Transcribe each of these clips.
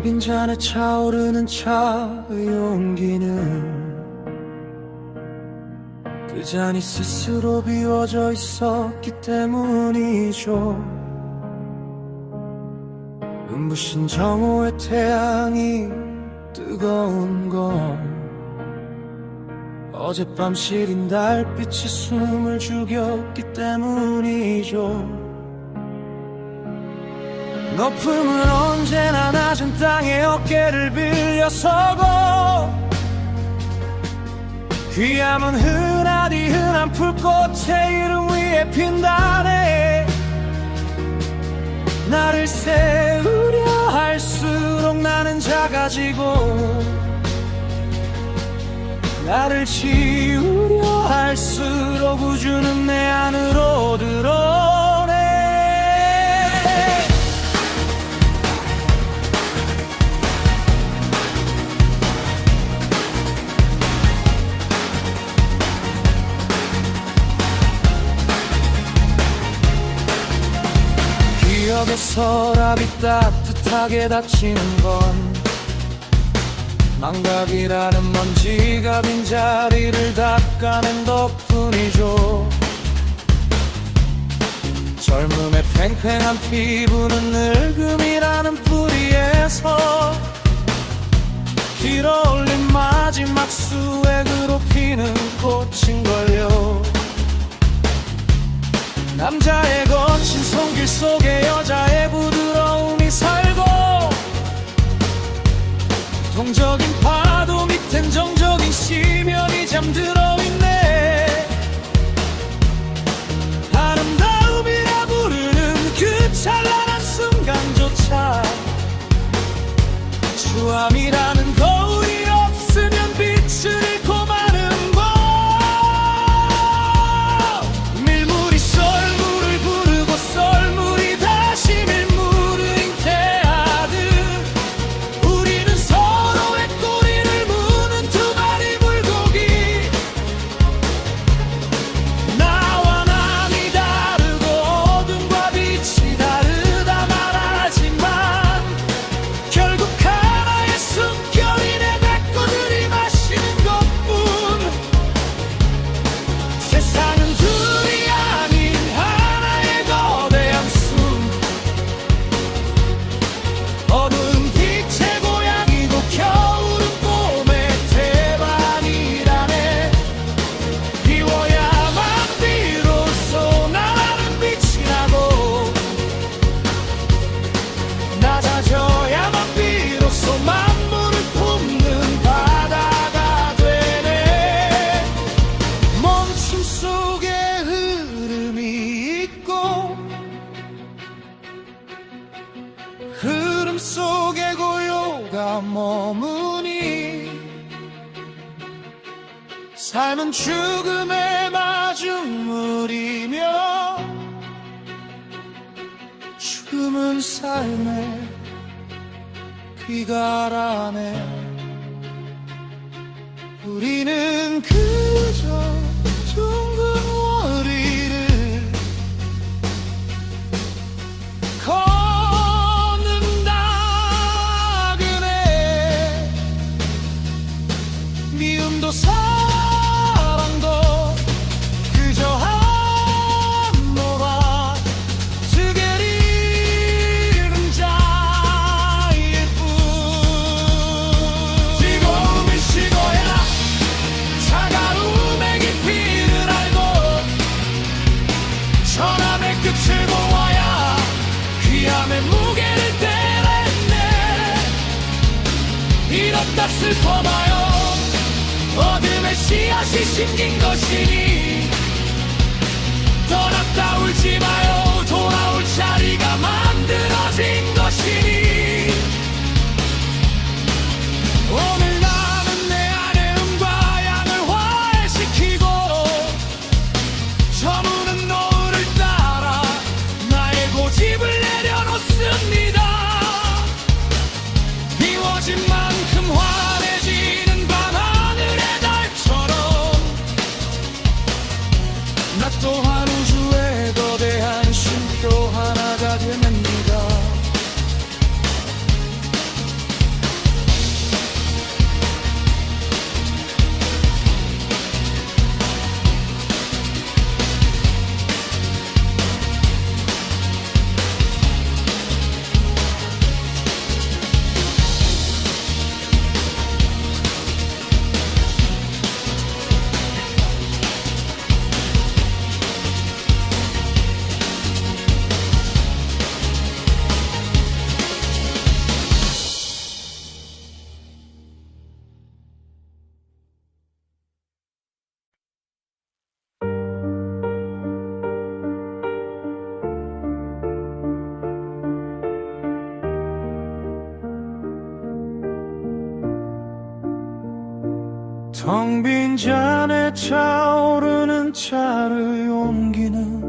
빈잔에 차오르는 차의 용기는 그 잔이 스스로 비워져 있었기 때문이죠. 눈부신 정오의 태양이 뜨거운 건 어젯밤 시린 달빛이 숨을 죽였기 때문이죠. 높음은 언제나 낮은 땅에 어깨를 빌려서고, 귀함은 흔하디 흔한 풀꽃의 이름 위에 핀다네. 나를 세우려 할수록 나는 작아지고, 나를 지우려 할수록 우주는 내 안으로 들어오네. 기억의 서랍이 따뜻하게 닫히는 건 망각이라는 먼지가 빈자리를 닦아낸 덕분이죠. 젊음의 팽팽한 피부는 늙음이라는 뿌리에서 길어올린 마지막 수액으로 피는 꽃인걸요. 남자의 거친 손길 속에 여자의 부드러움이 살고, 동적인 파도 밑엔 정적인 시면이 잠들어 있네. 아름다움이라 부르는 그 찬란한 순간조차 추함이라는 거울이 없으면 빛을 잃고 마는 법. 밀물이 썰물을 부르고 썰물이 다시 밀물을 잉태하듯 우리는 서로의 꼬리를 무는 두 마리 물고기. 나와 남이 다르고 어둠과 빛이 다르다 말하지만 결국 하나의 숨결이 내뱉고 들이마시는 것뿐. 세상은 둘이 아닌 하나의 거대한 숨. 어두운 빛의 고향이고 겨울은 봄의 태반이라네. 비워야만 비로소 나라는 빛이 나고, 낮아져야만 비로소 만물을 품는 바다가 되네. 멈춤 속에 흐름이 있고, 흐름 속에 고요가 머무니, 삶은 죽음의 마중물이며 죽음은 삶의 귀가라네. 우리는 그저 둥근 월위를 걷는다 그네. 미움도 사랑도 그저 한노라 두개리 그림자일 뿐. 지고움이 식어야 차가움의 깊이를 알고, 천함의 끝을 보아야 귀함의 무게를 떼냈네. 이렇다 슬퍼봐요. 어둠의 씨앗이 심긴 것이니 떠났다 울지 마요. 돌아올 자리가 만들어진 것이니. 오늘 나는 내 안의 음과 양을 화해시키고, 저무는 노을을 따라 나의 고집을 내려놓습니다. 비워진 만큼 환해지는 밤하늘의 달처럼 나 또한 우주의 거대한 쉼표 하나가 됩니다. 텅 빈 잔에 차오르는 차를 옮기는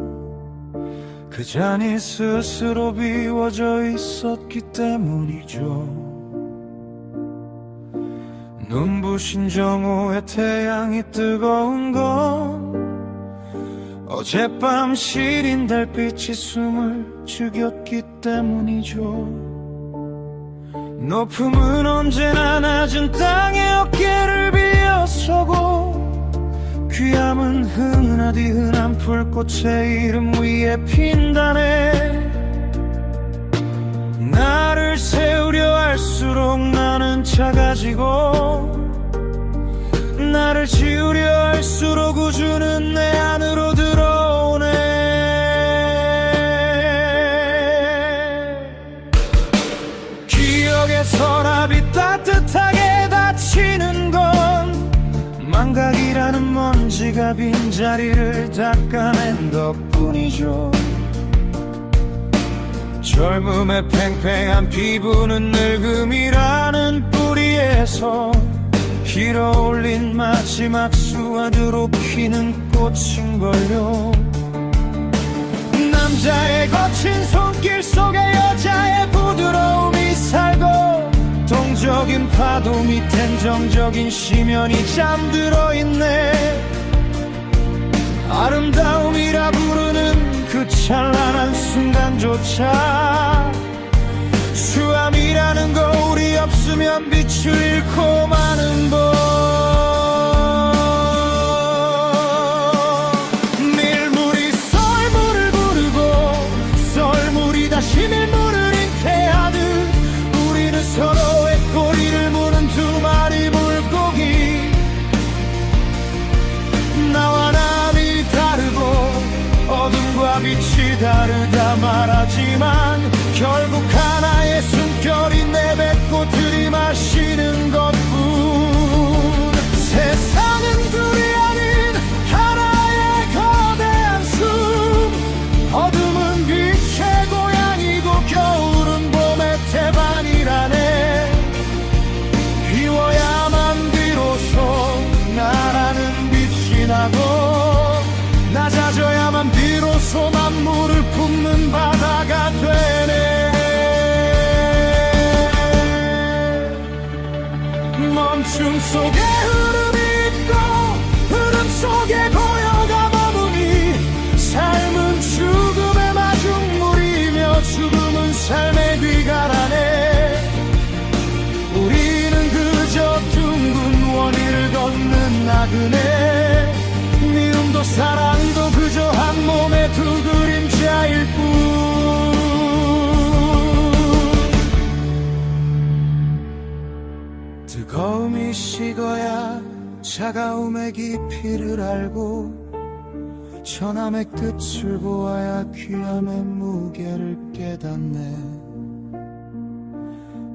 그 잔이 스스로 비워져 있었기 때문이죠. 눈부신 정오의 태양이 뜨거운 건 어젯밤 시린 달빛이 숨을 죽였기 때문이죠. 높음은 언제나 낮은 땅에 어깨를 빌려서고 귀함은 흔하디 흔한 불꽃의 이름 위에 핀다네. 나를 세우려 할수록 나는 작아지고 나를 지우려 할수록 우주는 내 안으로 들어오네. 기억의 서랍이 따뜻하게 닫히는 건 망각이라는 먼지가 빈자리를 닦아낸 덕분이죠. 젊음의 팽팽한 피부는 늙음이라는 뿌리에서 길어올린 마지막 수화두로 피는 꽃인걸요. 남자의 거친 손길 속에 여자의 부드러움이 살고 동적인 파도 밑엔 정적인 심연이 잠들어 있네. 아름다움이라 부르는 그 찬란한 순간조차 수암이라는 거울이 없으면 빛을 잃고 마는 법. 밀물이 썰물을 부르고 썰물이 다시 밀물을 잉태하듯 우리는 서로의 꼬리를 무는 두 마리 물고기. 나와 남이 다르고 어둠과 빛이 다르다 말하지만 결국 하나의 숨결이 내뱉고 들이마시는 것뿐. 세상은 둘이 아닌 하나의 거대한 숨. 어둠은 빛의 고향이고 겨울은 봄의 태반이라네. 비워야만 비로소 나라는 빛이 나고 낮아져야만 비로소 만물을 품는 바다가 되네. 멈춤 속에 흐름이 있고 흐름 속에 고요가 머무니 삶은 죽음의 마중물이며 죽음은 삶의 귀가라네. 우리는 그저 둥근 원위를 걷는 나그네. 미움도 사랑도 그저 한 몸의 두 그림자일 뿐. 뜨거움이 식어야 차가움의 깊이를 알고 천함의 끝을 보아야 귀함의 무게를 깨닫네.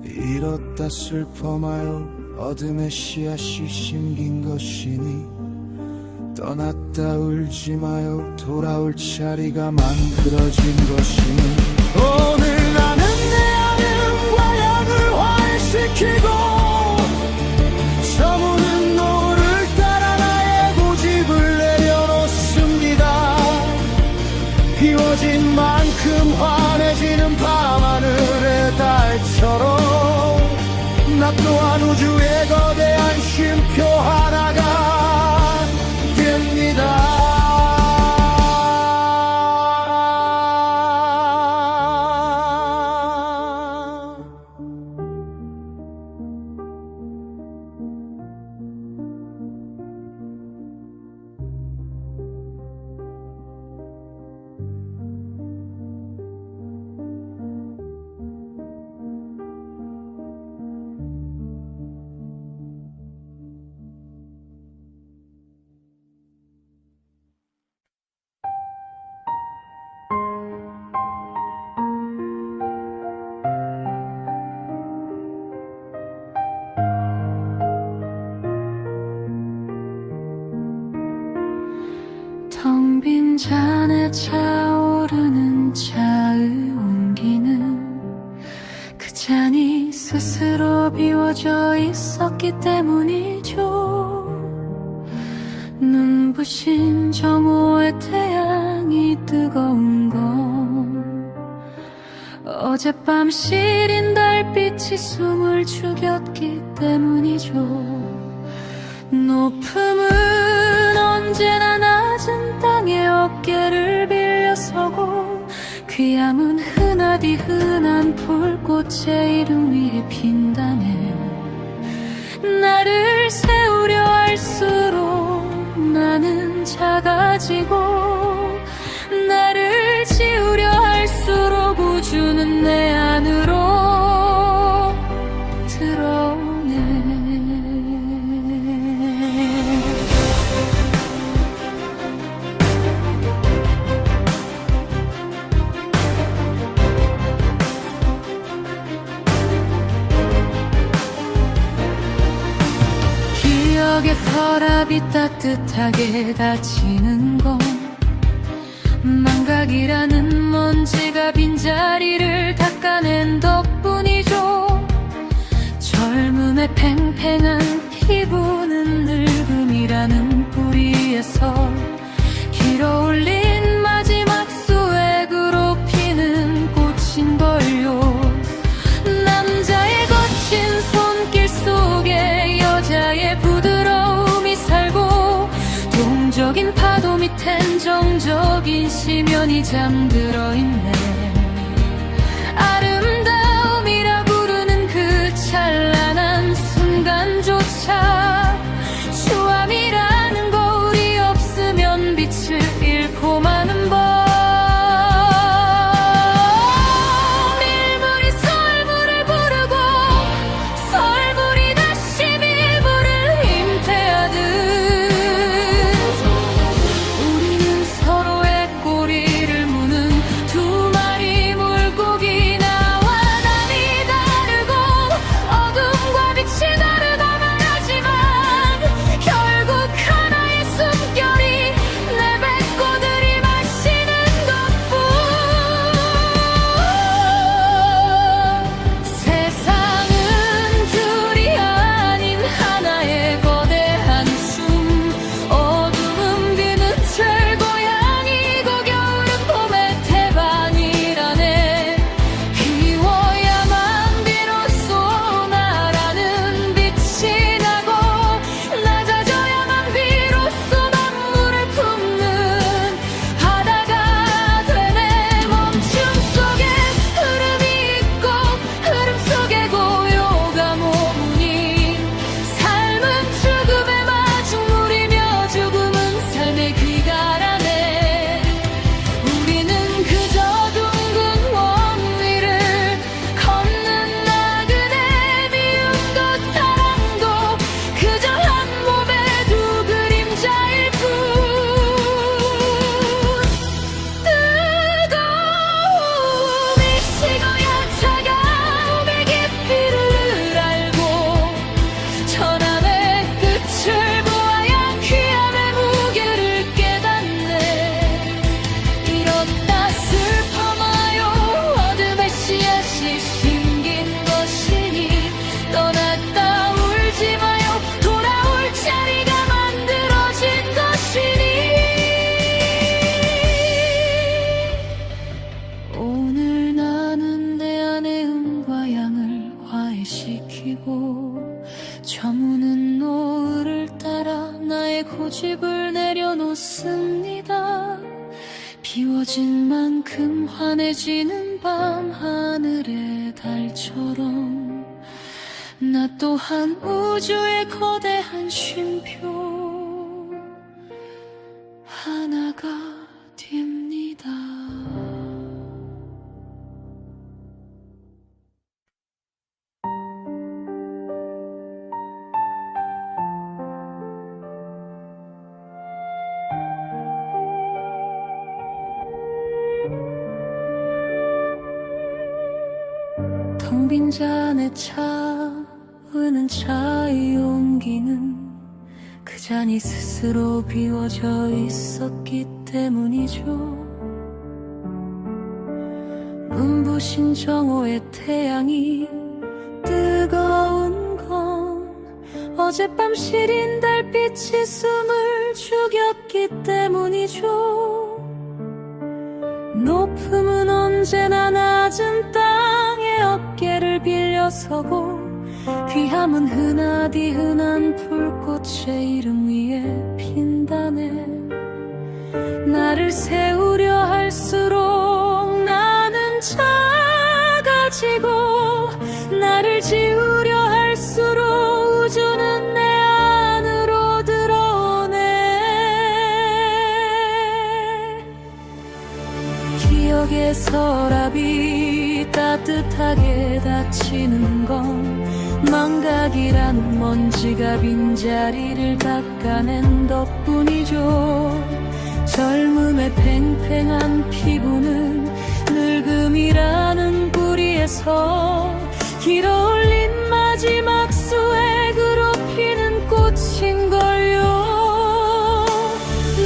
잃었다 슬퍼마요 어둠의 씨앗이 심긴 것이니 떠났다 울지 마요 돌아올 자리가 만들어진 것이니. 오늘 나는 내 안의 음과 양을 화해시키고 저무는 노을을 따라 나의 고집을 내려놓습니다. 비워진 만큼 환해지는 밤하늘의 달처럼 나 또한 우주의 거대한 쉼표 하나가 됩니다. 텅 빈 잔에 차오르는 차의 온기는 그 잔이 스스로 비워져 있었기 때문이죠. 눈부신 정오의 태양이 뜨거운 건 어젯밤 시린 달빛이 숨을 죽였기 때문이죠. 높음은 언제나 낮은 땅에 어깨를 빌려서고, 귀함은 흔하디 흔한 불꽃의 이름 위에 핀다네. 나를 세우려 할수록 나는 작아지고, 나를 지우려 할수록 우주는 내 안으로 들어오네. 기억의 서랍이 따뜻하게 닫히는 건 망각이라는 먼지가 빈자리를 닦아낸 덕분이죠. 젊음의 팽팽한 피부는 늙음이라는 뿌리에서 길어올린 마지막 수액으로 피는 꽃인걸요. 남자의 거친 손길 속에 여자의 부드러움이 살고, 동적인 파도 밑엔 정적인 심연이 잠들어 있네. 아름다움이라 부르는 그 찬란한 순간조차 추함이라는 거울이 없으면 빛을 잃고 마는 법. 밀물이 썰물을 부르고 썰물이 다시 밀물을 임태하듯, 우리는 서로의 꼬리를 무는 두 마리 물고기. 나와 남이 다르고 어둠과 빛이 다르다만 하지만, 결국 하나의 숨결이 내뱉고 들이마시는 것뿐. 세상은 둘이 아닌 하나의 거대한 숨. 어둠은 뒤늦을 고양이고 겨울은 봄의 태반이라네. 비워야만 비로소 나라는 빛이 나고, 낮아져야만 비로소 만물을 품는 바다가 되네. 멈춤 속에 흐름이 있고 흐름 속에 고요가 머무니, 삶은 죽음의 마중물이며 죽음은 삶의 귀가라네. 우리는 그저 둥근 원 위를 걷는 나그네. 미움도 사랑도 그저 한 몸의 두 그림자일 뿐. 뜨거움이 식어야 차가움의 깊이를 알고, 천함의 끝을 보아야 귀함의 무게를 깨닫네. 잃었다 슬퍼마요. 어둠의 씨앗이 심긴 것이니, 떠났다 울지 마요. 돌아올 자리가 만들어진 것이니. 오늘 나는 내 안의 음과 양을 화해시키고, 저무는 노을을 따라 나의 고집을 내려놓습니다. 비워진 만큼 환해지는 밤 하늘의 달처럼, 나 또한 우주의 거대한 쉼표 하나가 됩니다. 텅 빈 잔에 차오르는 차의 용기는 그 잔이 스스로 비워져 있었기 때문이죠. 눈부신 정오의 태양이 뜨거운 건 어젯밤 시린 달빛이 숨을 죽였기 때문이죠. 높음은 언제나 낮은 땅에 어깨를 빌려서고, 귀함은 흔하디 흔한 불꽃의 이름 위에 핀다네. 나를 세우려 할수록 나는 작아지고, 나를 지우려 할수록 우주는 내 안으로 들어오네. 기억의 서랍이 따뜻하게 닫히는 건 망각이라는 먼지가 빈자리를 닦아낸 덕분이죠. 젊음의 팽팽한 피부는 늙음이라는 뿌리에서 길어올린 마지막 수에 그롭히는 꽃인걸요.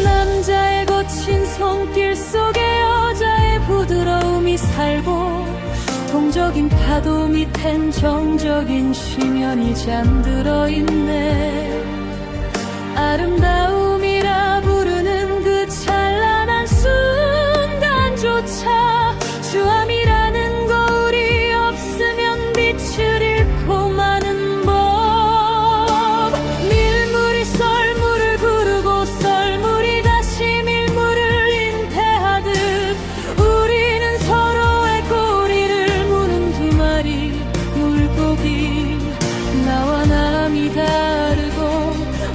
남자의 거친 손길 속에 여자의 부드러움이 살고, 동적인 파도 밑엔 정적인 심연이 잠들어 있네. 아름다움이라 부르는 그 찬란한 순간조차 주암이라는 거울이 없으면 빛을 잃고 마는 법. 밀물이 썰물을 부르고 썰물이 다시 밀물을 잉태하듯, 우리는 서로의 꼬리를 무는 두 마리 물고기. 나와 남이 다르고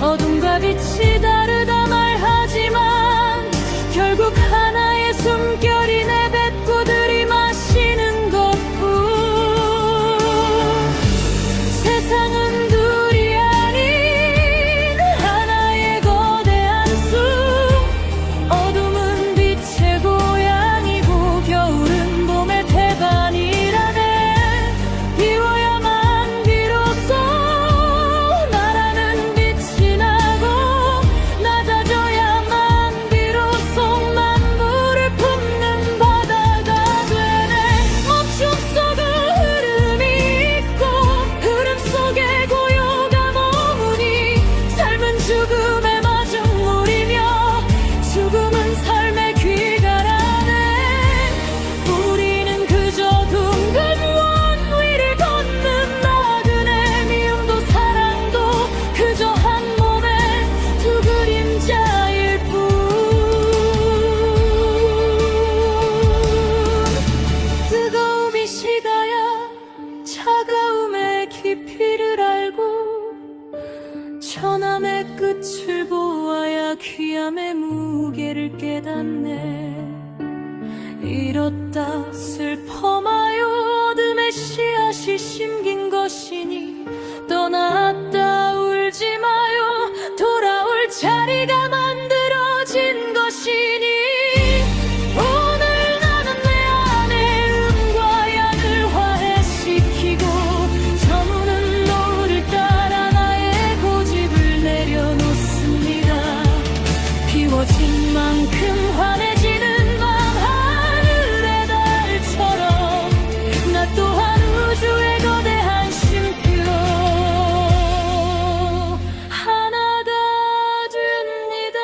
어둠과 빛이 다르다 말하지만, 결국 하나의 숨결이 내뱉고 들이마시는 것뿐. 세상은 둘이 아닌 하나의 거대한 숲. 어둠은 빛의 고향이고, 겨울은 봄의 태반이라네. 비워야만 비로소 나라는 빛이 나고, 낮아져야만 비로소 만물을 품는 바다가 되네. 멈춤 속에 흐름이 있고, 흐름 속에 고요가 머무니, 삶은 죽음의 마중물이며 죽음은 삶의 귀가라네. 우리는 그저 둥근 원 위를 걷는 나그네. 미움도 사랑도 그저 한 몸의 두 그림자일 뿐. 뜨거움이 식어야 차가움의 깊이를 알고, 천함의 끝을 보아야 귀함의 무게를 깨닫네. 잃었다 슬퍼마요. 어둠의 씨앗이 심긴 것이니 떠났다 울지 마요. 돌아올 자리가 만들어진 것이니, 오늘 나는 내 안에 음과 양을 화해시키고, 저무는 노을을 따라 나의 고집을 내려놓습니다. 비워진 만큼 환해지는 맘, 하늘의 달처럼 나 또한 우주의 거대한 쉼표 하나가 됩니다.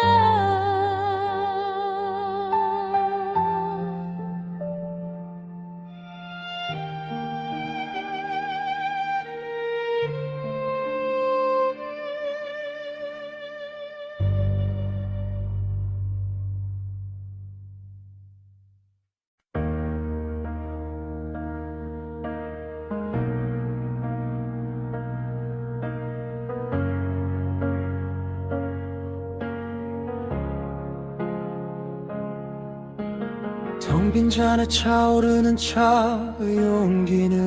텅 빈 잔에 차오르는 차의 용기는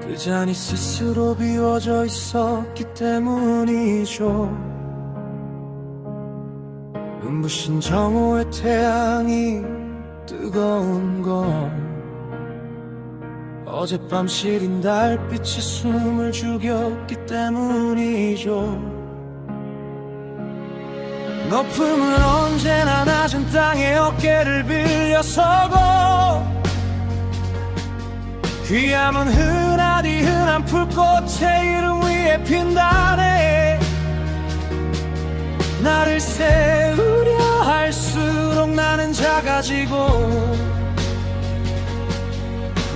그 잔이 스스로 비워져 있었기 때문이죠. 눈부신 정오의 태양이 뜨거운 건 어젯밤 시린 달빛이 숨을 죽였기 때문이죠. 높음은 언제나 낮은 땅에 어깨를 빌려서고, 귀함은 흔하디 흔한 풀꽃의 이름 위에 핀다네. 나를 세우려 할수록 나는 작아지고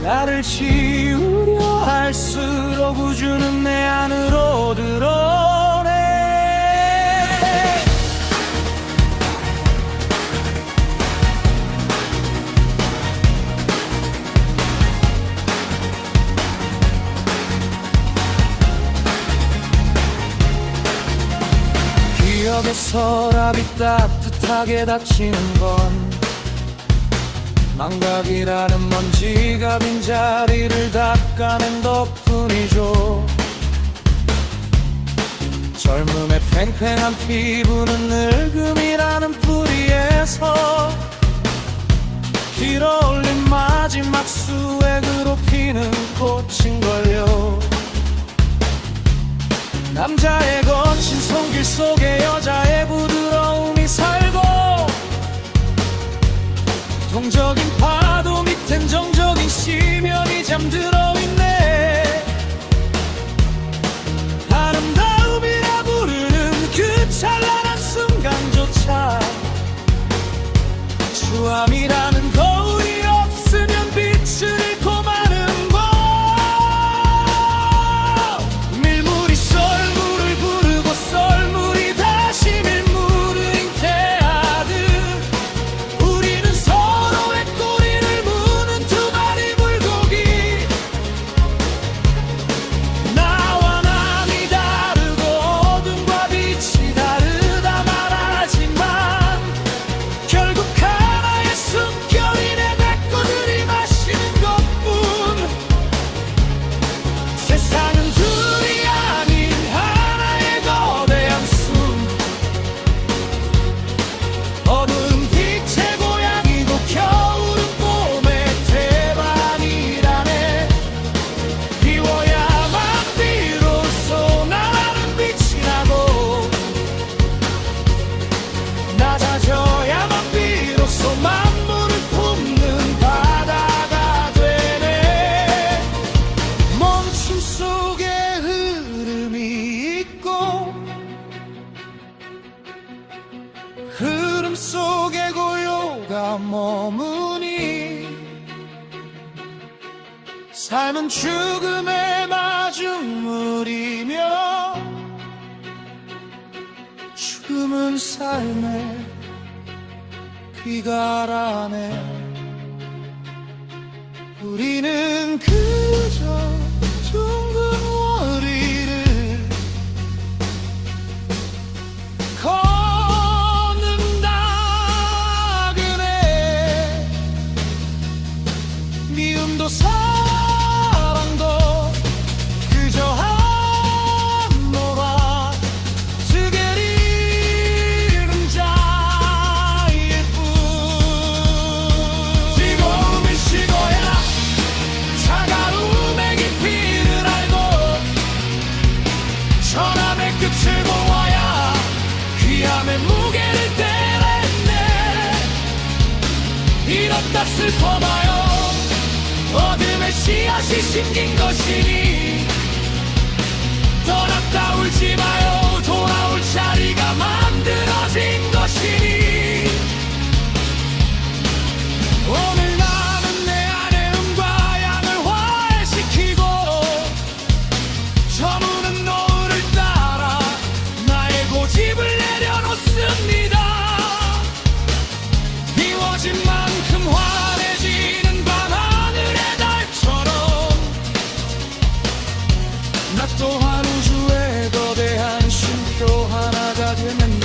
나를 지우려 할수록 우주는 내 안으로 들어오네. 기억의 서랍이 따뜻하게 닫히는 건 망각이라는 먼지가 빈자리를 닦아낸 덕분이죠. 젊음의 팽팽한 피부는 늙음이라는 뿌리에서 길어올린 마지막 수액으로 피는 꽃인걸요. 남자의 거친 손길 속에 여자의 부드러움이 살고 동적인 파도 밑엔 정적인 시면이 잠들어 있네. 아름다움이라 부르는 그 찬란한 순간조차 추함이라는 거울이 없으면 빛을 잃고 마는 법. 밀물이 썰물을 부르고 썰물이 다시 밀물을 잉태하듯 우리는 서로의 꼬리를 무는 두 마리 물고기. 나와 남이 다르고 어둠과 빛이 다르다 말하지만 결국 하나의 숨결이 내 뱉고 들이마시는 것뿐. 세상은 둘이 아닌 하나의 거대한 숨. 어두운 빛의 고향이고 겨울은 봄의 태반이라네. 비워야만 비로소 나라는 빛이 나고 낮아져야만 비로소 만물을 품는 바다가 되네. 멈춤 속에 흐름이 있고 흐름 속에 고요가 머무니 삶은 죽음의 마중물이며 죽음은 삶의 귀가라네. 우리는 그저 둥근 월위를 걷는다 그네. 미움도 사랑도 그저 한노라 두개리는 자일 뿐. 즐거움을 식어야 차가움의 깊이를 알고 천함의 끝을 보아야 귀함의 무게를 떼냈네. 이렇다 슬퍼봐요. 어둠의 씨앗이 심긴 것이니 떠났다 울지 마요. 돌아올 자리가 만들어진 것이니 오늘 나는 내 안의 음과 양을 화해시키고 저무는 노을을 따라 나의 고집을 내려놓습니다. 비워진 만큼 환해지는 밤하늘의 달처럼 나 또한 우주의 거대한 쉼표 하나가 됩니다.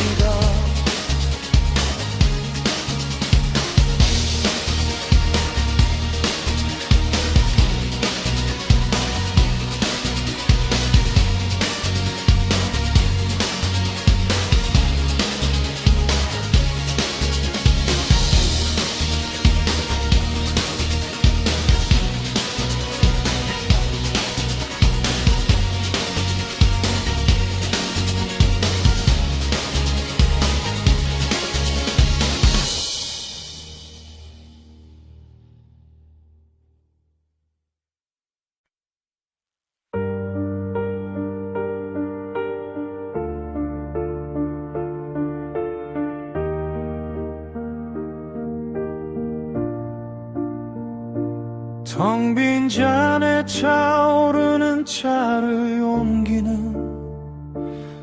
텅 빈 잔에 차오르는 차를 옮기는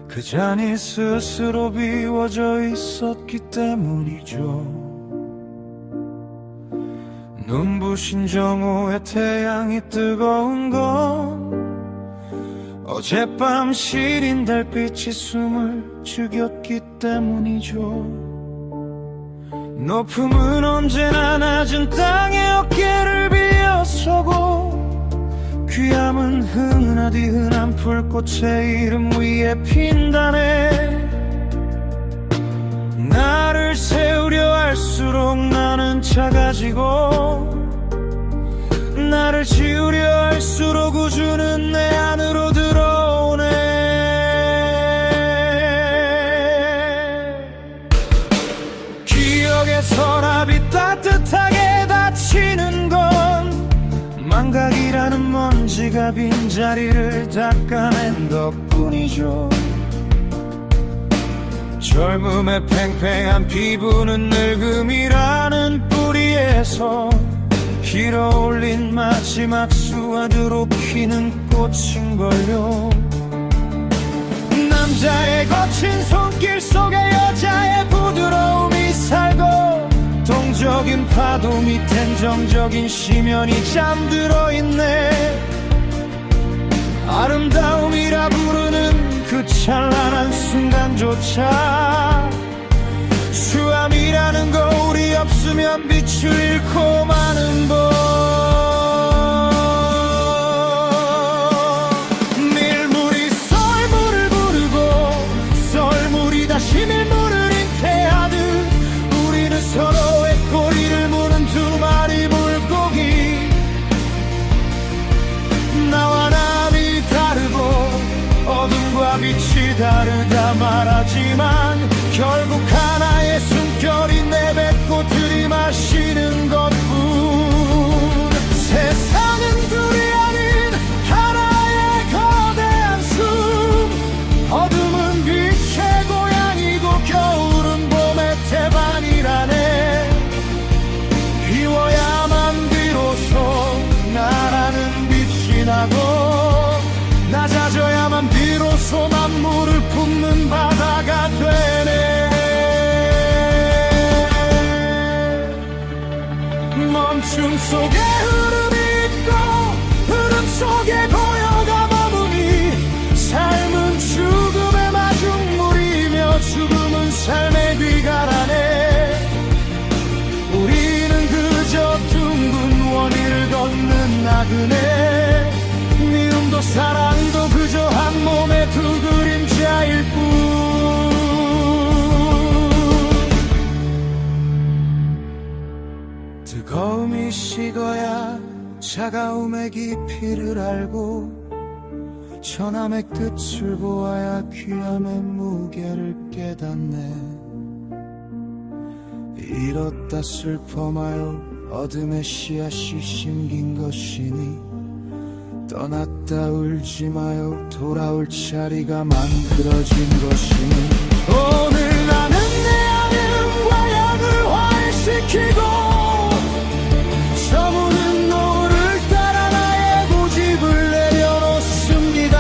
그 잔이 스스로 비워져 있었기 때문이죠. 눈부신 정오의 태양이 뜨거운 건 어젯밤 시린 달빛이 숨을 죽였기 때문이죠. 높음은 언제나 낮은 땅에 어깨를 빌려서고 귀함은 흔하디 흔한 불꽃의 이름 위에 핀다네. 나를 세우려 할수록 나는 작아지고 나를 지우려 할수록 우주는 내 안으로 들어오네. 기억의 서랍이 따뜻하게 닫히는 건 망각이라는 먼지가 빈자리를 닦아낸 덕분이죠. 젊음의 팽팽한 피부는 늙음이라는 뿌리에서 길어올린 마지막 수화두로 피는 꽃인걸요. 남자의 거친 손길 속에 여자의 부드러움이 살고 동적인 파도 밑엔 정적인 심연이 잠들어 있네. 아름다움이라 부르는 그 찬란한 순간조차 수암이라는 거울이 없으면 빛을 잃고 마는 법. 밀물이 썰물을 부르고 썰물이 다시 밀물을 잉태하듯 우리는 서로의 꼬리를 무는 두 마리 물고기. 나와 남이 다르고 어둠과 빛이 다르다 말하지만 결국 하나의 숨결이 내뱉고 들이마시는 것뿐. 세상은 둘이 아닌 하나의 거대한 숨. 어둠은 빛의 고향이고 겨울은 봄의 태반이라네. 비워야만 비로소 나라는 빛이 나고 낮아져야만 비로소 만물을 품는 바다가 되네. 멈춤 속에 흐름이 있고 흐름 속에 고요가 머무니 삶은 죽음의 마중물이며 죽음은 삶의 귀가라네. 우리는 그저 둥근 원위를 걷는 나그네. 미움도 사랑도 그저 한 몸의 두 그림자일 뿐. 뜨거움이 식어야 차가움의 깊이를 알고 천함의 끝을 보아야 귀함의 무게를 깨닫네. 잃었다 슬퍼마요 어둠의 씨앗이 심긴 것이니 떠났다 울지 마요 돌아올 자리가 만들어진 것이니. 오늘 나는 내 안의 음과 양을 화해시키고 저무는 노을을 따라 나의 고집을 내려놓습니다.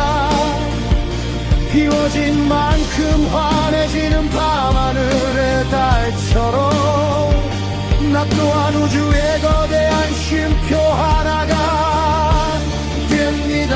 비워진 만큼 환해지는 밤하늘의 달처럼 나 또한 우주의 거대한 쉼표 하나가 됩니다.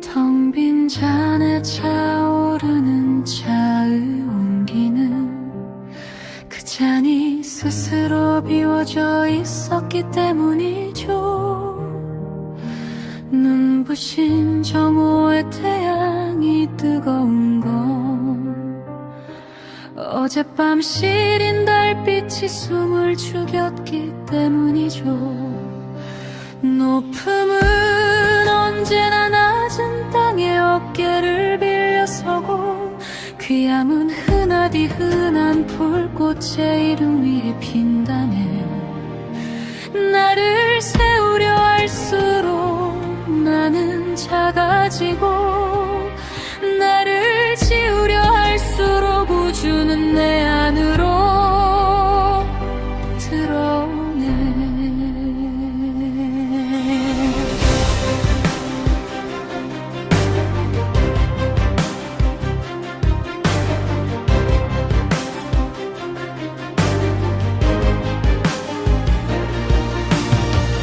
텅 빈 잔에 차오르는 차의 온기는 그 잔이 스스로 비워져 있었기 때문이죠. 눈부신 정오의 태양이 뜨거운 건 어젯밤 시린 달빛이 숨을 죽였기 때문이죠. 높음은 언제나 낮은 땅에 어깨를 빌려서고, 귀함은 흔하디 흔한 불꽃의 이름 위에 핀다네. 나를 세우려 할수록 나는 작아지고, 나를 지우려 할수록 우주는 내 안으로 드러내.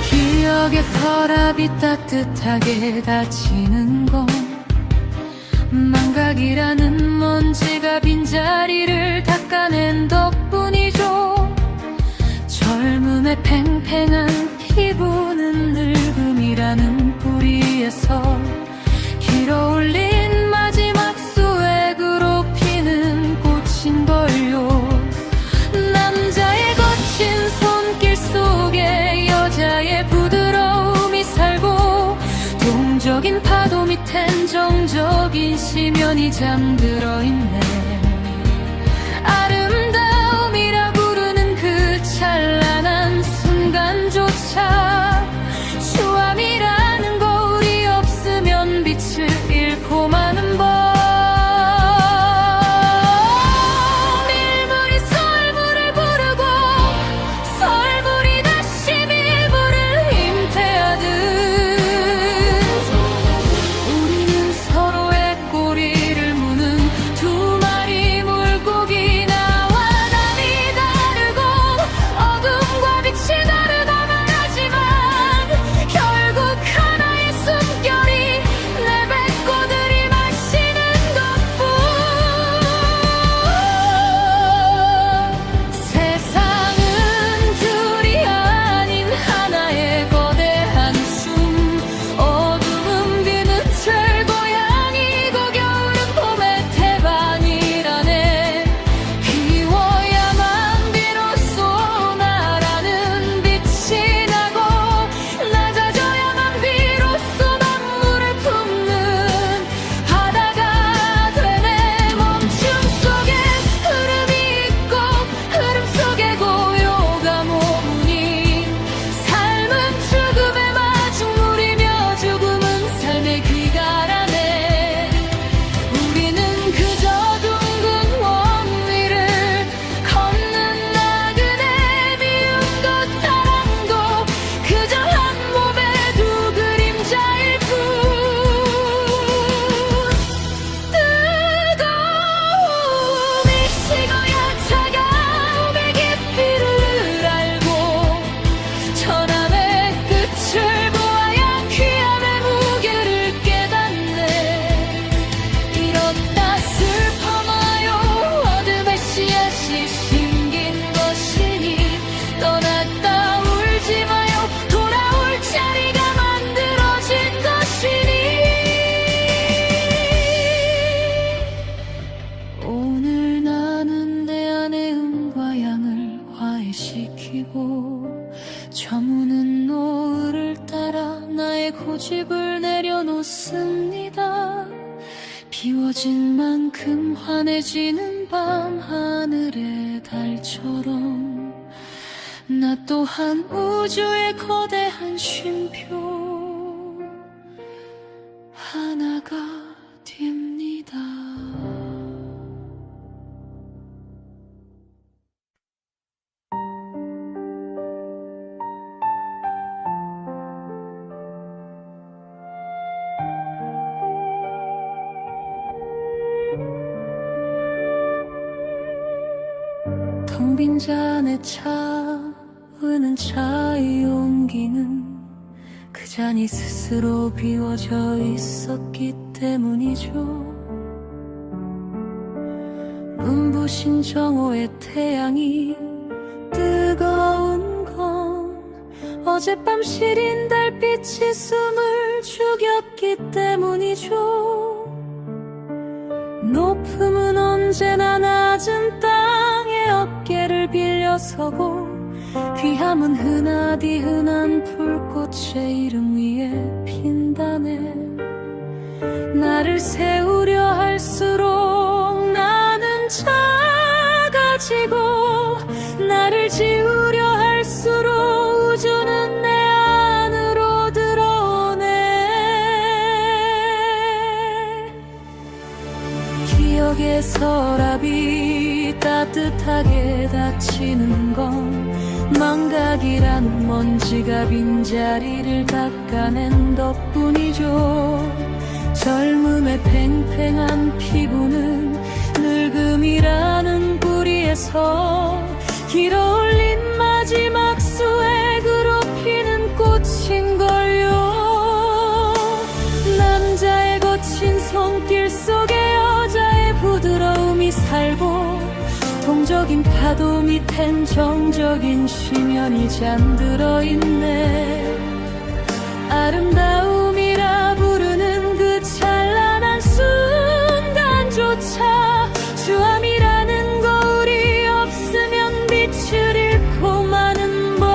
기억의 서랍이 따뜻하게 닫히는 건 망각이라는 먼지가 빈자리를 닦아낸 덕분이죠. 젊음의 팽팽한 피부는 늙음이라는 뿌리에서 길어올린 마지막 수액으로 피는 꽃인걸요. 남자의 거친 손길 속에 여자의 부드러움이 살고, 동적인 파도 밑엔 정적인 심연이 잠들어 있네. 아름다움이라 부르는 그 찬란한 순간조차 추함이라는 거울이 없으면 빛을 잃고 마는 법. 밀물이 썰물을 부르고 썰물이 다시 밀물을 임태하듯, 우리는 서로의 꼬리를 무는 두 마리 물고기. 나와 남이 다르고 어둠과 빛이 다르다만 하지만, 결국 하나의 숨결이 내뱉고 들이마시는 것뿐. 세상은 둘이 아닌 하나의 거대한 숨. 어둠은 비는 철 고양이고 겨울은 봄의 태반이라네. 비워야만 비로소 나라는 빛이 나고, 낮아져야만 비로소 만물을 품는 바다가 되네. 멈춤 속에 흐름이 있고 흐름 속에 고요가 머무니, 삶은 죽음의 마중물이며 죽음은 삶의 귀가라네. 우리는 그저 둥근 원 위를 걷는 나그네. 미움도 사랑도 그저 한 몸의 두 그림자일 뿐. 뜨거움이 식어야 차가움의 깊이를 알고, 천함의 끝을 보아야 귀함의 무게를 깨닫네. 잃었다 슬퍼마요. 어둠의 씨앗이 심긴 것이니, 떠났다 울지 마요. 돌아올 자리가 만들어진 것이니. 오늘 나는 내 안의 음과 양을 화해시키고, 저무는 노을을 따라 나의 고집을 내려놓습니다. 비워진 만큼 환해지는 밤 하늘의 달처럼, 나 또한 우주의 거대한 쉼표 하나가 됩니다. 텅 빈 잔에 차오르는 차의 용기는 그 잔이 스스로 비워져 있었기 때문이죠. 눈부신 정오의 태양이 뜨거운 건 어젯밤 시린 달빛이 숨을 죽였기 때문이죠. 높음은 언제나 낮은 땅에 어깨를 빌려서고, 귀함은 흔하디 흔한 불꽃의 이름 위에 핀다네. 나를 세우려 할수록 나는 작아지고, 나를 지우려 할수록 우주는 내 안으로 들어오네. 기억의 서랍이 따뜻하게 닫히는 건 망각이라는 먼지가 빈자리를 닦아낸 덕분이죠. 젊음의 팽팽한 피부는 늙음이라는 뿌리에서 길어올린 마지막 수액으로 피는 꽃인걸요. 남자의 거친 손길 속에 여자의 부드러움이 살고, 동적인 파도 밑엔 정적인 쉬면이 잠들어 있네. 아름다움이라 부르는 그 찬란한 순간조차 주암이라는 거울이 없으면 빛을 잃고 마는 법.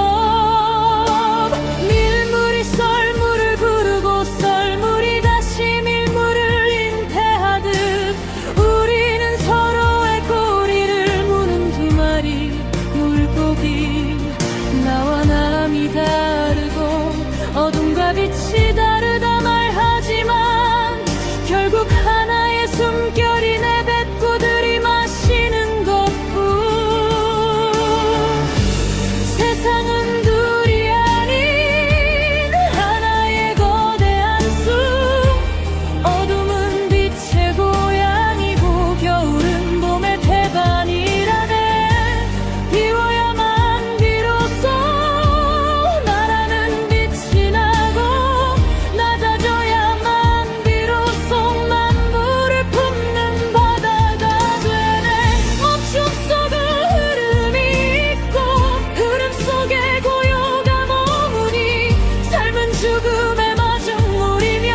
밀물이 썰물을 부르고 썰물이 다시 밀물을 잉태하듯, 우리는 서로의 꼬리를 무는 두 마리 물고기. 나와 남이 다르고 어둠과 빛이 다르다 말하지만, 결국 하나의 숨결이 내뱉고 들이마시는 것뿐. 세상은 둘이 아닌 하나의 거대한 숲. 어둠은 빛의 고향이고, 겨울은 봄의 태반이라네. 비워야만 비로소 나라는 빛이 나고, 낮아져야만 비로소 만물을 품는 바다가 되네. 멈춤 속에 흐름이 있고, 흐름 속에 고요가 머무니, 삶은 죽음의 마중물이며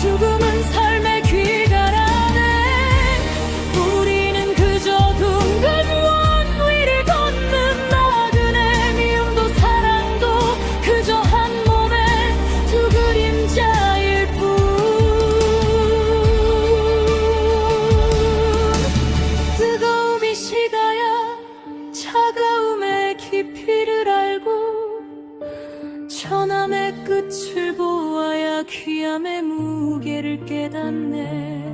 죽음은 삶의 귀가라네. 우리는 그저 둥근 원 위를 걷는 나그네. 미움도 사랑도 그저 한 몸의 두 그림자일 뿐. 뜨거움이 식어야 차가움의 깊이를 알고, 천함의 끝을 보아야 귀함의 무게를 깨닫네.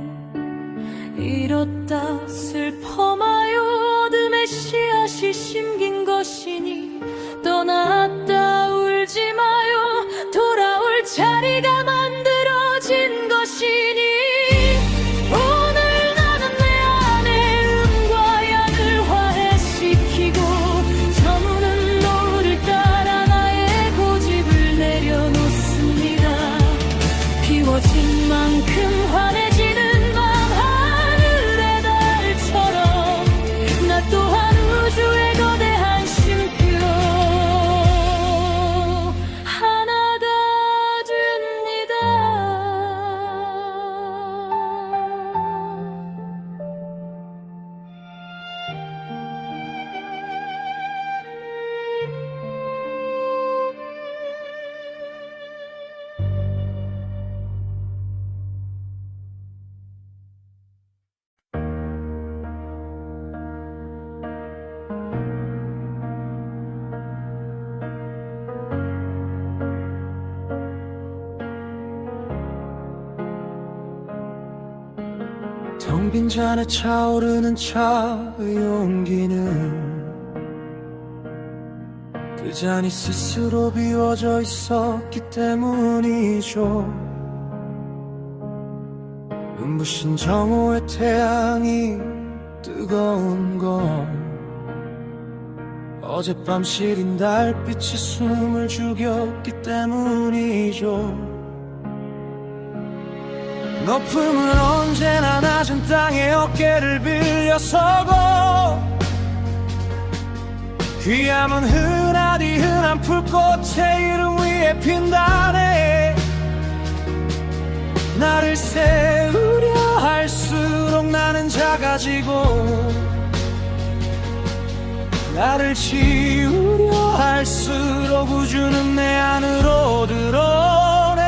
잃었다 슬퍼마요. 어둠의 씨앗이 심긴 것이니 떠났다 울지 마요. 돌아올 자리가 만들어진 것이니. 오늘 나는 내 안의 음과 양을 화해시키고, 저무는 노을을 따라 나의 고집을 내려놓습니다. 비워진 만큼 환해지는 밤, 하늘의 달처럼 나 또한 우주의 거대한 쉼표 하나가 됩니다. 텅 빈 잔에 차오르는 차의 용기는 그 잔이 스스로 비워져 있었기 때문이죠. 눈부신 정오의 태양이 뜨거운 건 어젯밤 시린 달빛이 숨을 죽였기 때문이죠. 높음은 언제나 낮은 땅에 어깨를 빌려서고, 귀함은 흔하디 흔한 풀꽃의 이름 위에 핀다네. 나를 세우려 할수록 나는 작아지고, 나를 지우려 할수록 우주는 내 안으로 들어오네.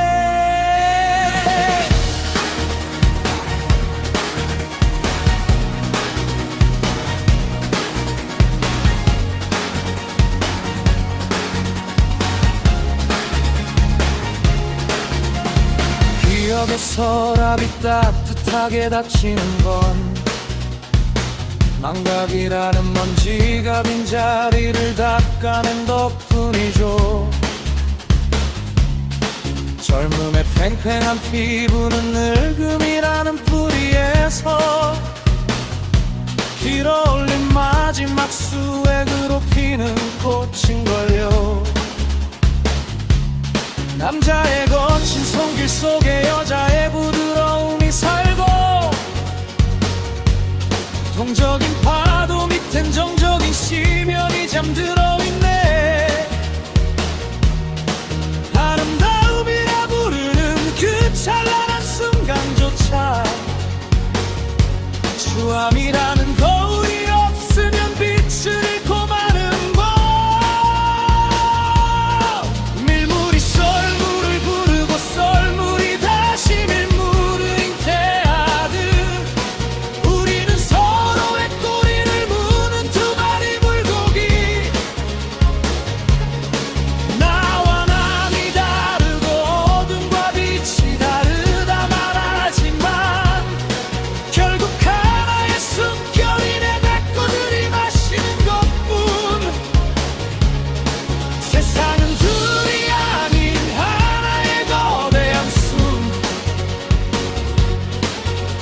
기억의 서랍이 따뜻하게 닫히는 건 망각이라는 먼지가 빈자리를 닦아낸 덕분이죠. 젊음의 팽팽한 피부는 늙음이라는 뿌리에서 길어올린 마지막 수액으로 피는 꽃인걸요. 남자의 거친 손길 속에 여자의 부드러움이 살고, 동적인 파도 밑엔 정적인 시면이 잠들어 있네. 아름다움이라 부르는 그 찬란한 순간조차 추함이라는 거울이 없으면 빛을 잃고 마는 법. 밀물이 썰물을 부르고 썰물이 다시 밀물을 잉태하듯 우리는 서로의 꼬리를 무는 두 마리 물고기. 나와 남이 다르고 어둠과 빛이 다르다 말하지만 결국 하나의 숨결이 내 뱉고 들이마시는 것뿐. 세상은 둘이 아닌 하나의 거대한 숨.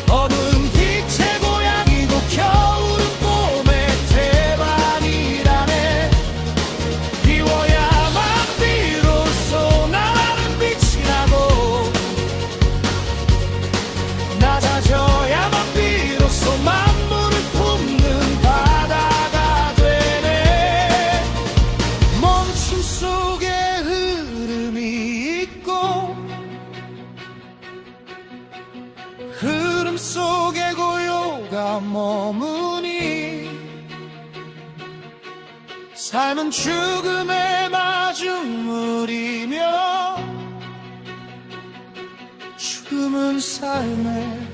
어두운 빛의 고향이고 겨울은 봄의 태반이라네. 비워야만 비로소 나라는 빛이 나고, 낮아져야만 비로소 만물을 품는 바다가 되네. 멈춤 속에 흐름이 있고, 흐름 속에 고요가 머무니, 삶은 죽음의 마중물이며 죽음은 삶의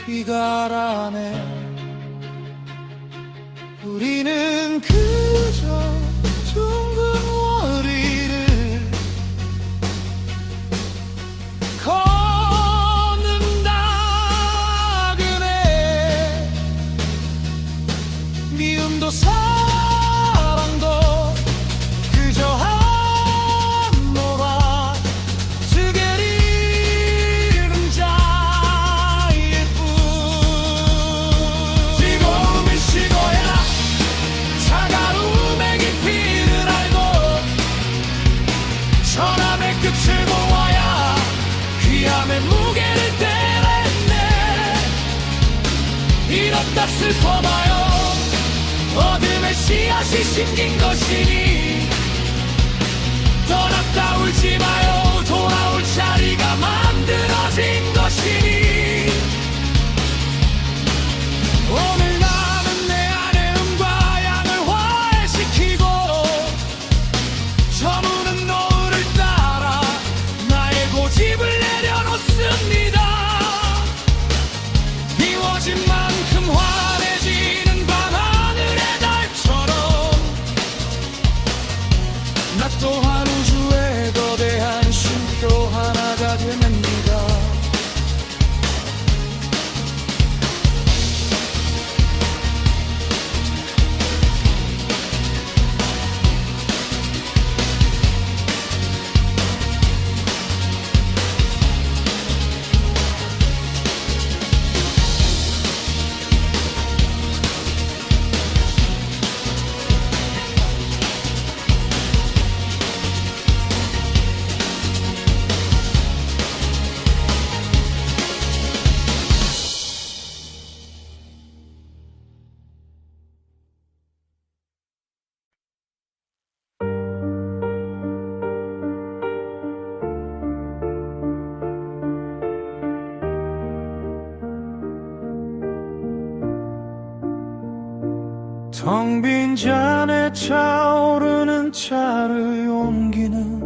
귀가라네. 우리는 그저 둥근 월위를 걷는다 그네. 미움도 사랑도 그저 한 모아 두개리는 자일 뿐. 즐거움을 식어야 차가움의 깊이를 알고, 전함의 끝을 모아야 귀함의 무게를 떼냈네. 이렇다 슬퍼마요. 어둠의 씨앗이 심긴 것이니 떠났다 울지 마요. 돌아올 자리가 만들어진 것이니. 오늘 나는 내 안의 음과 양을 화해시키고, 저무는 노을을 따라 나의 고집을 내려놓습니다. 비워진 만큼 환해지는 밤하늘의 달처럼 나 또한 우주의 거대한 쉼표 하나가 됩니다. 텅 빈 잔에 차오르는 차를 옮기는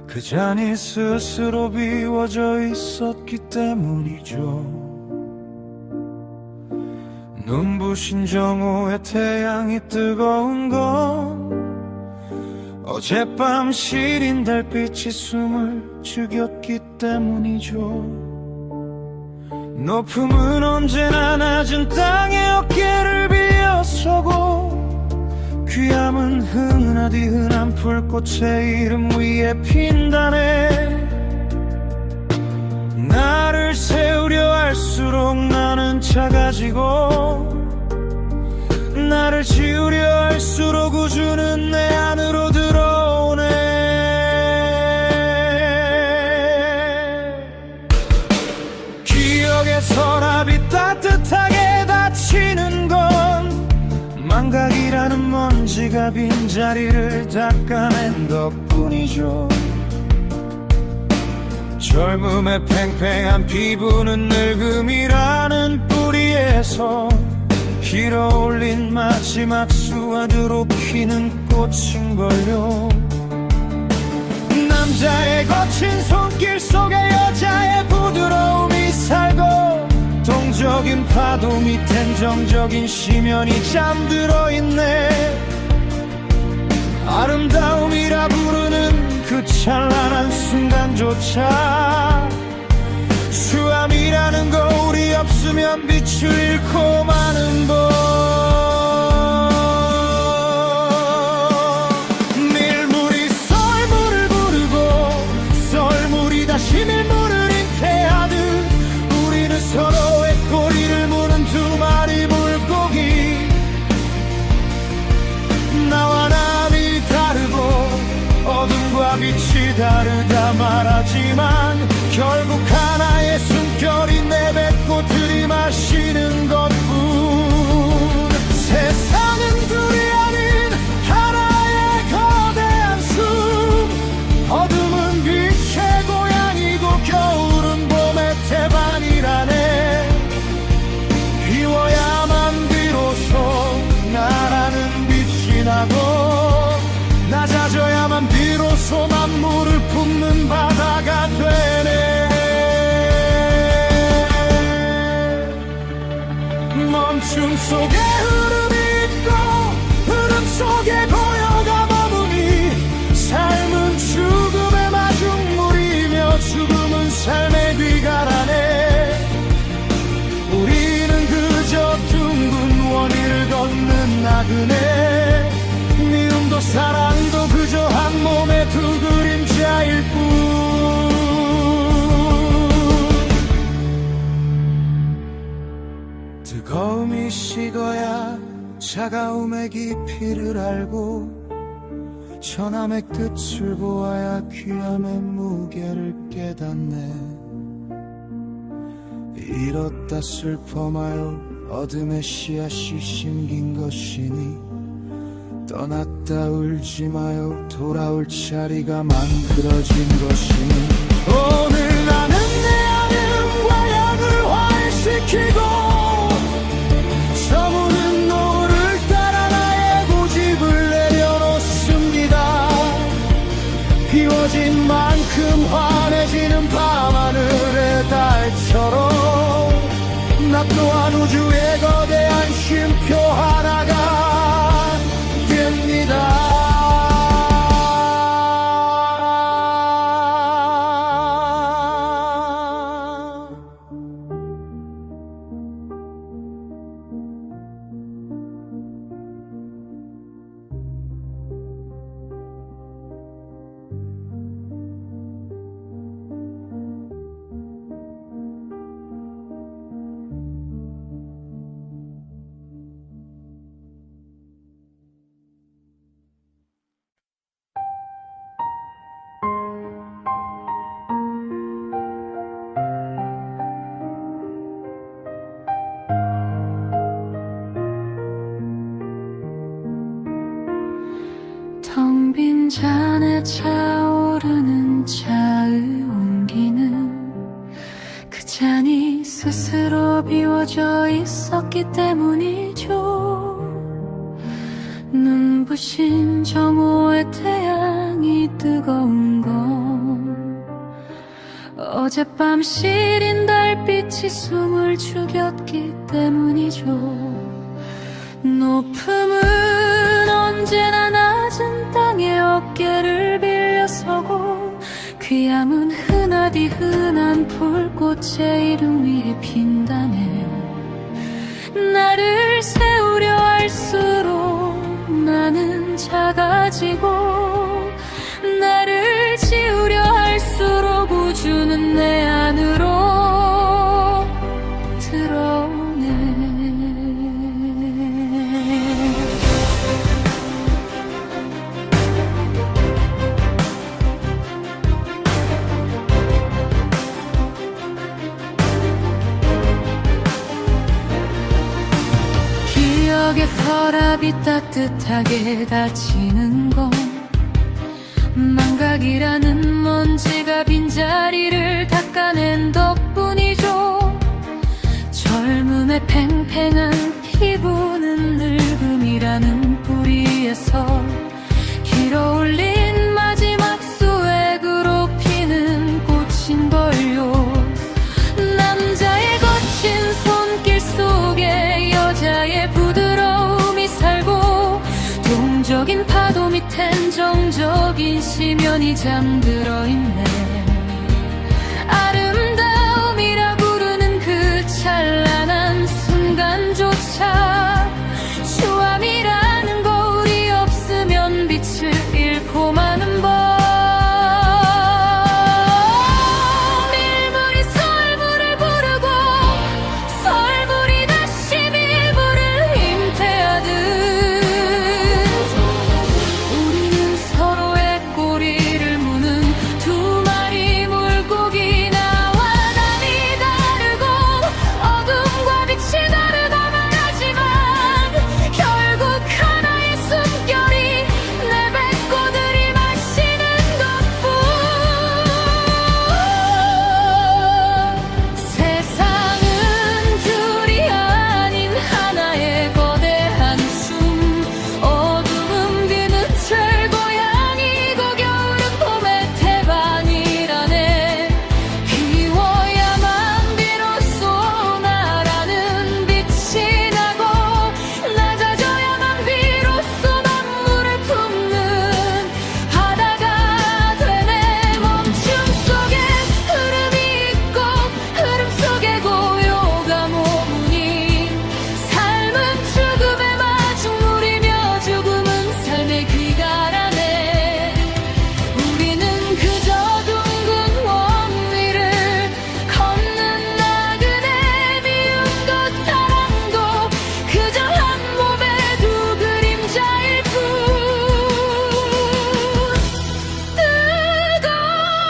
그 잔이 스스로 비워져 있었기 때문이죠. 눈부신 정오의 태양이 뜨거운 건 어젯밤 시린 달빛이 숨을 죽였기 때문이죠. 높음은 언제나 낮은 땅에 어깨를 빌려서고 귀함은 흔하디 흔한 풀꽃의 이름 위에 핀다네. 나를 세우려 할수록 나는 작아지고 나를 지우려 할수록 우주는 내 안으로 들어오네. 기억의 서랍이 따뜻하게 닫히는 건 망각이라는 먼지가 빈자리를 닦아낸 덕분이죠. 젊음의 팽팽한 피부는 늙음이라는 뿌리에서 길어올린 마지막 수화두로 피는 꽃인걸요. 남자의 거친 손길 속에 여자의 부드러움이 살고 동적인 파도 밑엔 정적인 심연이 잠들어 있네. 아름다움이라 부르는 그 찬란한 순간조차 수암이라는 거울이 없으면 빛을 잃고 마는 법. 밀물이 썰물을 부르고 썰물이 다시 밀물을 잉태하듯 우리는 서로의 꼬리를 무는 두 마리 물고기. 나와 남이 다르고 어둠과 빛이 다르다 말하지만 결국 하나의 숨결이 내뱉고 들이마시는 것뿐. 세상은 둘이 아닌 하나의 거대한 숲. 어둠은 빛의 고향이고 겨울은 봄의 태반이라네. 비워야만 비로소 나라는 빛이 나고 낮아져야만 비로소 만물을 품는 바다가 되네. 멈춤 속에 흐름이 있고 흐름 속에 고요가 머무니 삶은 죽음의 마중물이며 죽음은 삶의 귀가라네. 우리는 그저 둥근 원위를 걷는 나그네. 미움도 사랑도 그저 한 몸의 두 그림자일 뿐. 뜨거움이 식어야 차가움의 깊이를 알고 천함의 끝을 보아야 귀함의 무게를 깨닫네. 잃었다 슬퍼마요 어둠의 씨앗이 심긴 것이니 떠났다 울지 마요 돌아올 자리가 만들어진 것이니. 오늘 나는 내 안음과 양을 화해시키고 저무는 노을을 따라 나의 고집을 내려놓습니다. 비워진 만큼 환해지는 밤하늘의 달처럼 나 또한 우주의 거대한 쉼표 하나가 됩니다. 텅 빈 잔에 차오르는 차을 옮기는 그 잔이 스스로 비워져 있었기 때문이죠. 눈부신 정오의 태양이 뜨거운 건 어젯밤 시린 달빛이 숨을 죽였기 때문이죠. 높음은 언제나 낮은 땅에 어깨를 빌려서고, 귀함은 흔하디 흔한 불꽃의 이름 위에 핀다네. 나를 세우려 할수록 나는 작아지고, 나를 지우려 할수록 우주는 내 안으로 들어오네. 기억의 서랍이 따뜻하게 닫히는 건 망각이라는 먼지가 빈자리를 닦아낸 덕분이죠. 젊음의 팽팽한 피부는 늙음이라는 뿌리에서 길어올린 마지막 수액으로 피는 꽃인걸요. 남자의 거친 손길 속에 여자의 부드러움이 살고, 동적인 파도 밑엔 정적인 심연이 잠들어 있네. 아름다움이라 부르는 그 찬란한 순간조차 추함이라는 거울이 없으면 빛을 잃고 마는 법. 밀물이 썰물을 부르고 썰물이 다시 밀물을 임태하듯, 우리는 서로의 꼬리를 무는 두 마리 물고기. 나와 남이 다르고 어둠과 빛이 다르다만 하지만 결국 하나의 숨결이 내뱉고 들이마시는 것뿐. 세상은 둘이 아닌 하나의 거대한 숨. 어둠은 뒤늦을 고양이고 겨울은 봄의 태반이라네. 비워야만 비로소 나라는 빛이 나고, 낮아져야만 비로소 만물을 품는 바다가 되네. 멈춤 속에 흐름이 있고 흐름 속에 고요가 머무니, 삶은 죽음의 마중물이며 죽음은 삶의 귀가라네. 우리는 그저 둥근 원 위를 걷는 나그네. 미움도 사랑도 그저 한 몸의 두 그림자일 뿐.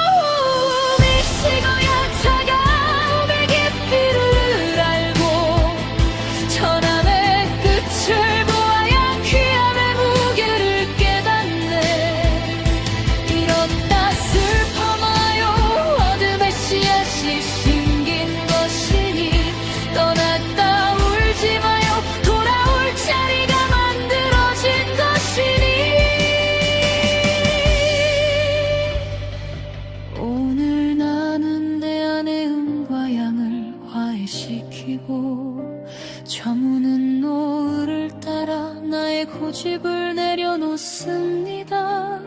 뜨거움이 식어야 차가움의 깊이를 알고, 천함의 끝을 보아야 귀함의 무게를 깨닫네. 잃었다 슬퍼마요. 어둠의 씨앗이 심긴 것이니, 떠났다 울지 마요. 돌아올 자리가 만들어진 것이니. 오늘 나는 내 안의 음과 양을 화해시키고, 저무는 노을을 따라 나의 고집을 내려놓습니다.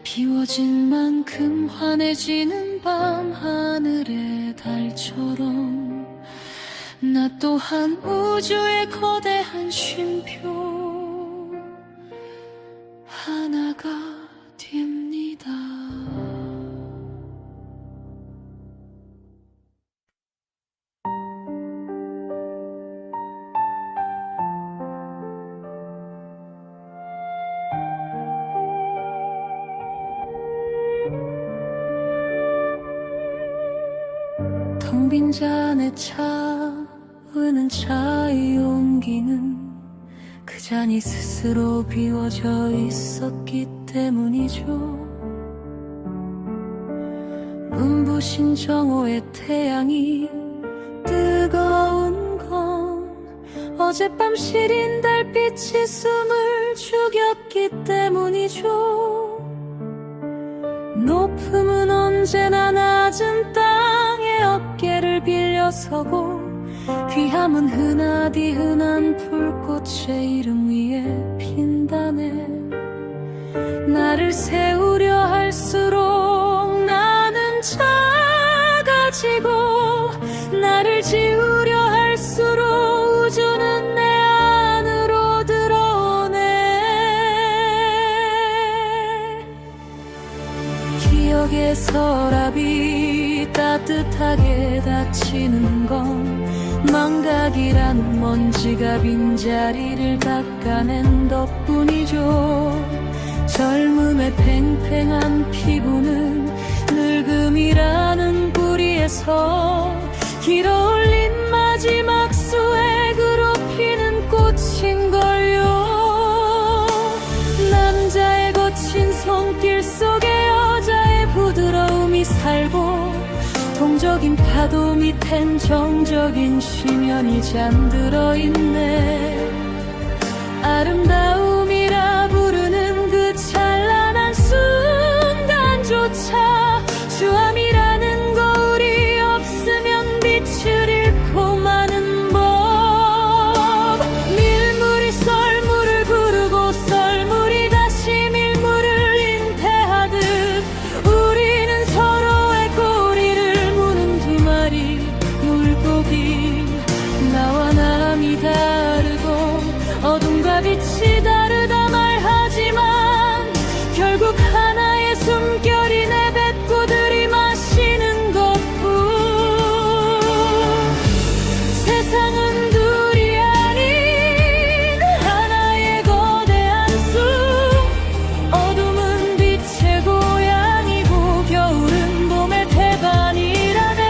비워진 만큼 환해지는 밤 하늘의 달처럼, 나 또한 우주의 거대한 쉼표 하나가 됩니다. 텅 빈 잔에 차오르는 차의 용기는 그 잔이 스스로 비워져 있었기 때문이죠. 눈부신 정오의 태양이 뜨거운 건 어젯밤 시린 달빛이 숨을 죽였기 때문이죠. 높음은 언제나 낮은 땅에 어깨를 빌려서고, 귀함은 흔하디 흔한 불꽃의 이름 위에 핀다네. 나를 세우려 할수록 나는 작아지고, 나를 지우려 할수록 우주는 내 안으로 드러내. 기억의 서랍이 따뜻하게 닫히는 건 망각이라는 먼지가 빈자리를 닦아낸 덕분이죠. 젊음의 팽팽한 피부는 늙음이라는 뿌리에서 길어올린 마지막 수액으로 피는 꽃인걸요. 남자의 거친 손길 속에 여자의 부드러움이 살고, 동적인 파도 밑엔 정적인 쉬면이 잠들어 있네. 아름다움이라 부르는 그 찬란한 순간조차 주암이라는 거울이 없으면 빛을 잃고 마는 법. 밀물이 썰물을 부르고 썰물이 다시 밀물을 잉태하듯, 우리는 서로의 꼬리를 무는 두 마리 물고기. 나와 남이 다르고 어둠과 빛이 다르다 말하지만, 결국 하나의 숨결이 내뱉고 들이마시는 것뿐. 세상은 둘이 아닌 하나의 거대한 숲. 어둠은 빛의 고향이고, 겨울은 봄의 태반이라네.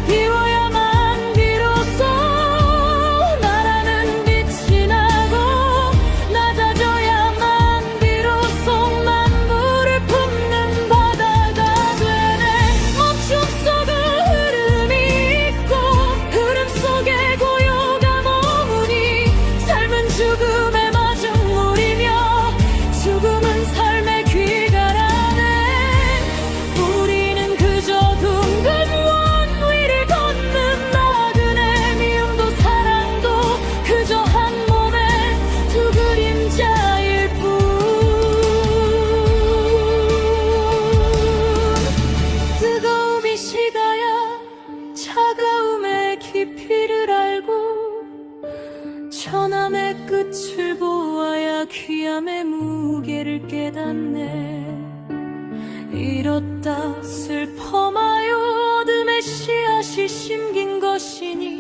비워야만 비로소 나라는 빛이 나고, 낮아져야만 비로소 만물을 품는 바다가 되네. 멈춤 속에 흐름이 있고, 흐름 속에 고요가 머무니, 삶은 죽음의 마중물이며 죽음은 삶의 귀가라네. 우리는 그저 둥근 원 위를 걷는 나그네. 미움도 사랑도 그저 한 몸의 두 그림자일 뿐. 뜨거움이 식어야 차가움의 깊이를 알고, 천함의 끝을 보아야 귀함의 무게를 깨닫네. 이렇다 슬퍼마요. 어둠의 씨앗이 심긴 것이니